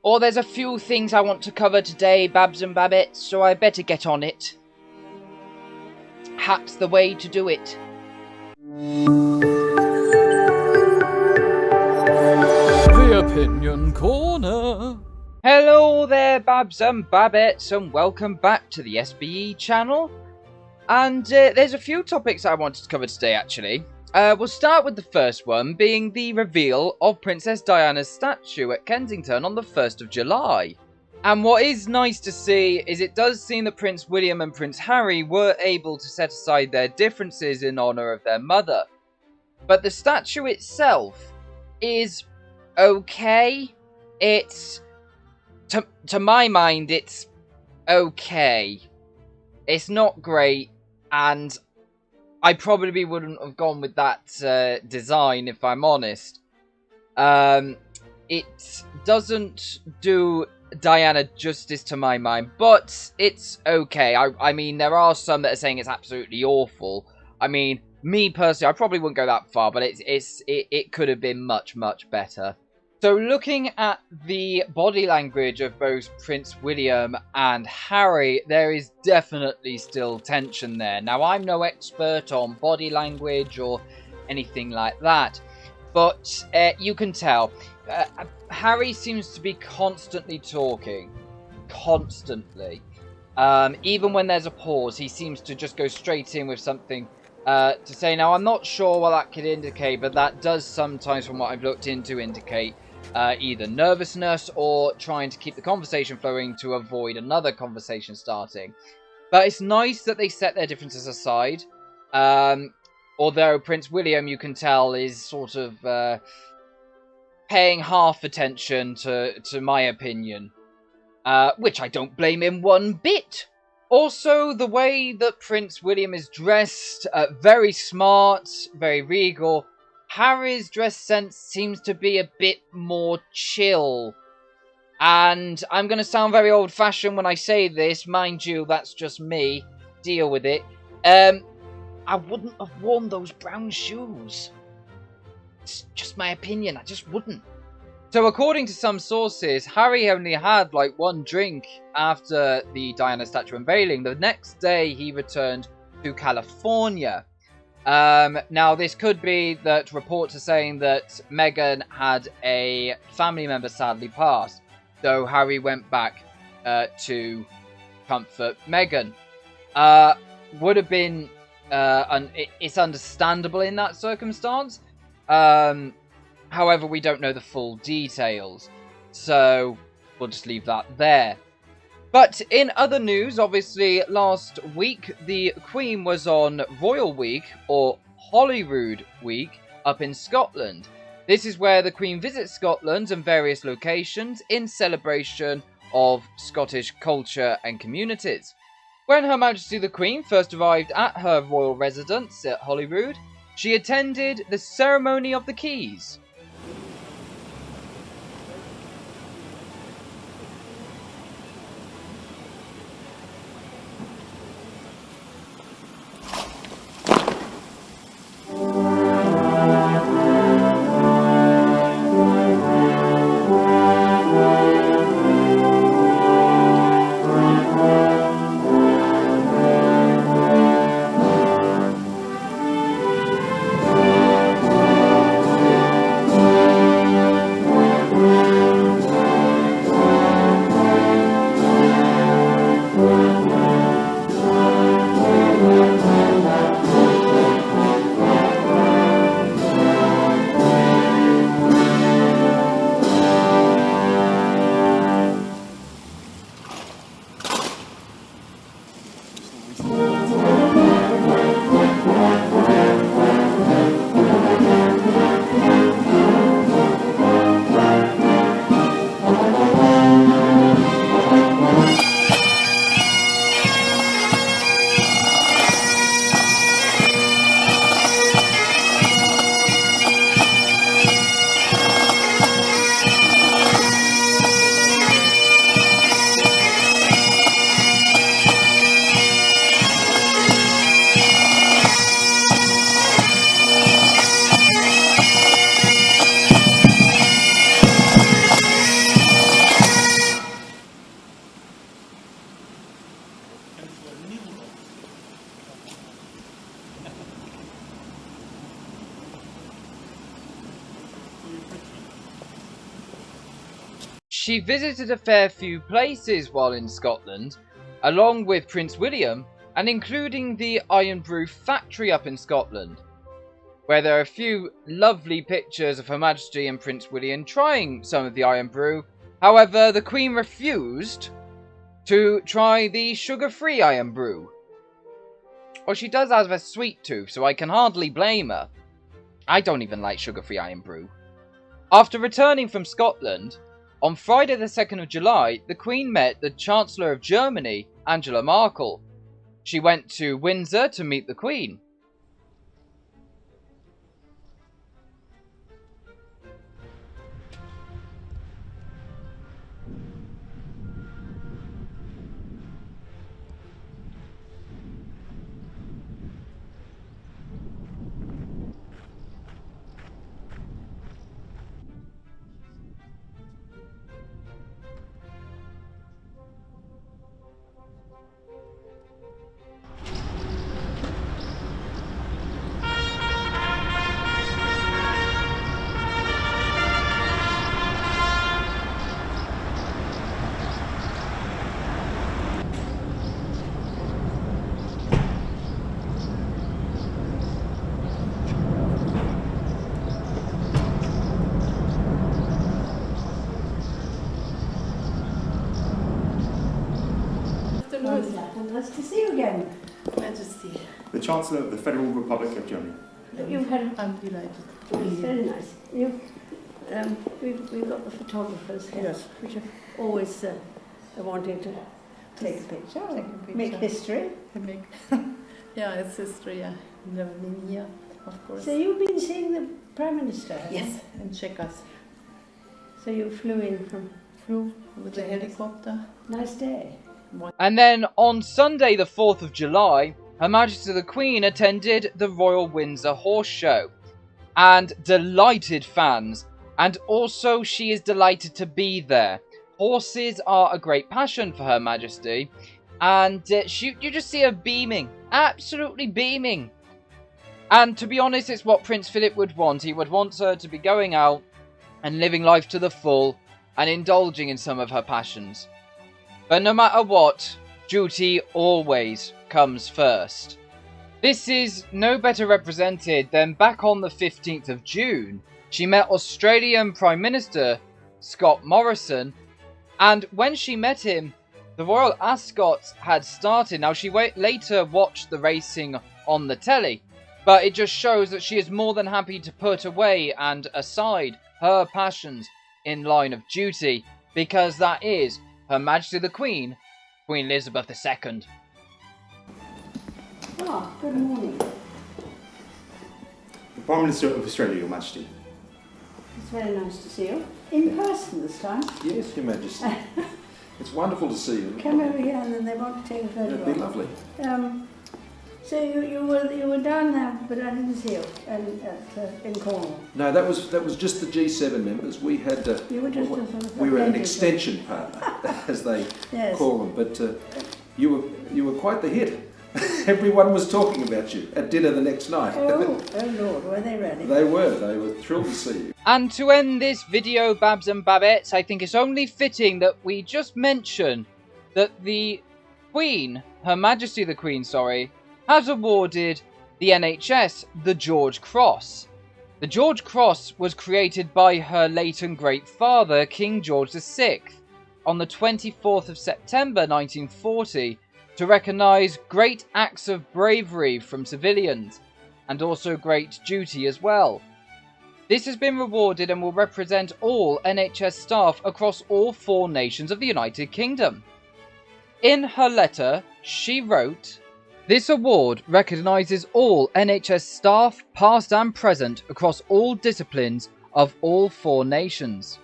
Or there's a few things I want to cover today, Babs and Babbitts, so I better get on it. Hat's the way to do it. The Opinion Corner. Hello there, Babs and Babbitts, and welcome back to the S.B.E channel. And there's a few topics I wanted to cover today, actually. We'll start with the first one, being the reveal of Princess Diana's statue at Kensington on the 1st of July. And what is nice to see is it does seem that Prince William and Prince Harry were able to set aside their differences in honour of their mother. But the statue itself is okay. It's, to my mind, it's okay. It's not great, and I probably wouldn't have gone with that design, if I'm honest. It doesn't do Diana justice to my mind, but it's okay. I mean, there are some that are saying it's absolutely awful. I mean, me personally, I probably wouldn't go that far, but it could have been much, much better. So looking at the body language of both Prince William and Harry, there is definitely still tension there. Now, I'm no expert on body language or anything like that, but you can tell. Harry seems to be constantly talking. Constantly. Even when there's a pause, he seems to just go straight in with something to say. Now, I'm not sure what that could indicate, but that does sometimes, from what I've looked into, indicate either nervousness or trying to keep the conversation flowing to avoid another conversation starting. But it's nice that they set their differences aside. Although Prince William, you can tell, is sort of paying half attention to my opinion. Which I don't blame him one bit. Also, the way that Prince William is dressed, very smart, very regal. Harry's dress sense seems to be a bit more chill. And I'm going to sound very old-fashioned when I say this. Mind you, that's just me. Deal with it. I wouldn't have worn those brown shoes. It's just my opinion. I just wouldn't. So according to some sources, Harry only had like one drink after the Diana statue unveiling. The next day he returned to California. Now this could be that reports are saying that Meghan had a family member sadly pass. So Harry went back to comfort Meghan. Would have been, it's understandable in that circumstance. However, we don't know the full details, so we'll just leave that there. But in other news, obviously, last week, the Queen was on Royal Week, or Holyrood Week, up in Scotland. This is where the Queen visits Scotland and various locations in celebration of Scottish culture and communities. When Her Majesty the Queen first arrived at her royal residence at Holyrood, she attended the Ceremony of the Keys. she visited a fair few places while in Scotland, along with Prince William, and including the Iron Brew factory up in Scotland, where there are a few lovely pictures of Her Majesty and Prince William trying some of the Iron Brew. However, the Queen refused to try the sugar-free Iron Brew. Well, she does have a sweet tooth, so I can hardly blame her. I don't even like sugar-free Iron Brew. After returning from Scotland, on Friday the 2nd of July, the Queen met the Chancellor of Germany, Angela Merkel. She went to Windsor to meet the Queen. Nice to see you again. Majesty. The Chancellor of the Federal Republic of Germany. You've had I'm delighted. it's very nice. We've got the photographers here, Yes. which are always wanting to take a picture, make history. Make yeah, it's history. Yeah, never been here, of course. So you've been seeing the Prime Minister? Yes, and check us. So you flew in from Flew with the helicopter. nice day. And then on Sunday the 4th of July, Her Majesty the Queen attended the Royal Windsor Horse Show. And delighted fans. And also she is delighted to be there. Horses are a great passion for Her Majesty. And you just see her beaming. Absolutely beaming. And to be honest, it's what Prince Philip would want. He would want her to be going out and living life to the full and indulging in some of her passions. But no matter what, duty always comes first. This is no better represented than back on the 15th of June. She met Australian Prime Minister Scott Morrison, and when she met him, the Royal Ascot had started. Now, she later watched the racing on the telly, but it just shows that she is more than happy to put away and aside her passions in line of duty, because that is Her Majesty the Queen, Queen Elizabeth II. Ah, good morning. The Prime Minister of Australia, Your Majesty. It's very nice to see you. In person this time. Yes, Your Majesty. It's wonderful to see you. Come over here and then they want to take a It'd be photograph. lovely. So you were down there, but I didn't see you in Cornwall. No, that was just the G7 members. We had You were just a sort of we were an apprentice. extension partner, as they Yes. call them. But you were quite the hit. Everyone was talking about you at dinner the next night. Oh Lord, were they ready? They were thrilled to see you. And to end this video, Babs and Babettes, I think it's only fitting that we just mention that the Queen, Her Majesty the Queen, has awarded the NHS the George Cross. The George Cross was created by her late and great father, King George VI, on the 24th of September 1940 to recognise great acts of bravery from civilians and also great duty as well. This has been rewarded and will represent all NHS staff across all 4 nations of the United Kingdom. In her letter, she wrote, "This award recognises all NHS staff, past and present, across all disciplines of all 4 nations.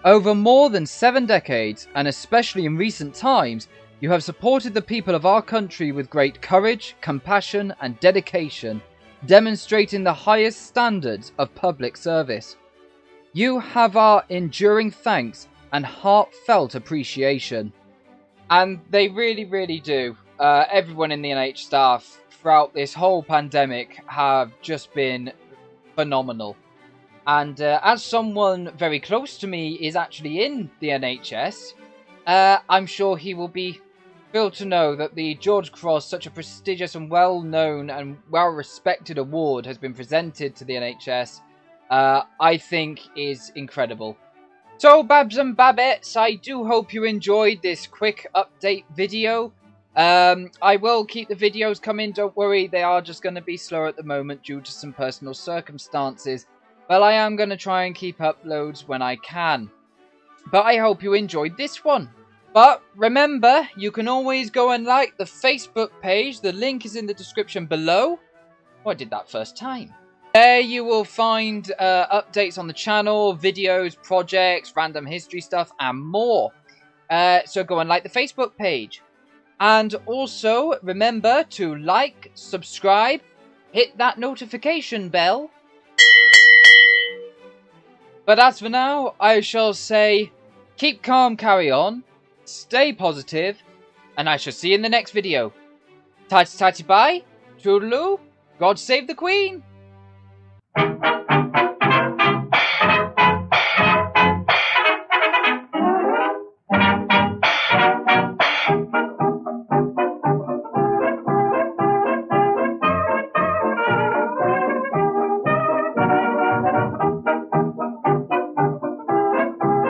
Over more than 7 decades, and especially in recent times, you have supported the people of our country with great courage, compassion and dedication, demonstrating the highest standards of public service. You have our enduring thanks and heartfelt appreciation." And they really, really do. Everyone in the NH staff throughout this whole pandemic have just been phenomenal. And as someone very close to me is actually in the NHS, I'm sure he will be thrilled to know that the George Cross, such a prestigious and well-known and well-respected award, has been presented to the NHS. I think is incredible. So, Babs and Babettes, I do hope you enjoyed this quick update video. I will keep the videos coming, don't worry, they are just going to be slow at the moment due to some personal circumstances. But I am going to try and keep uploads when I can. But I hope you enjoyed this one. But remember, you can always go and like the Facebook page. The link is in the description below. Oh, I did that first time. There you will find updates on the channel, videos, projects, random history stuff, and more. So go and like the Facebook page. And also, remember to like, subscribe, hit that notification bell. But as for now, I shall say, keep calm, carry on, stay positive, and I shall see you in the next video. Tighty tighty bye, toodaloo, God save the Queen!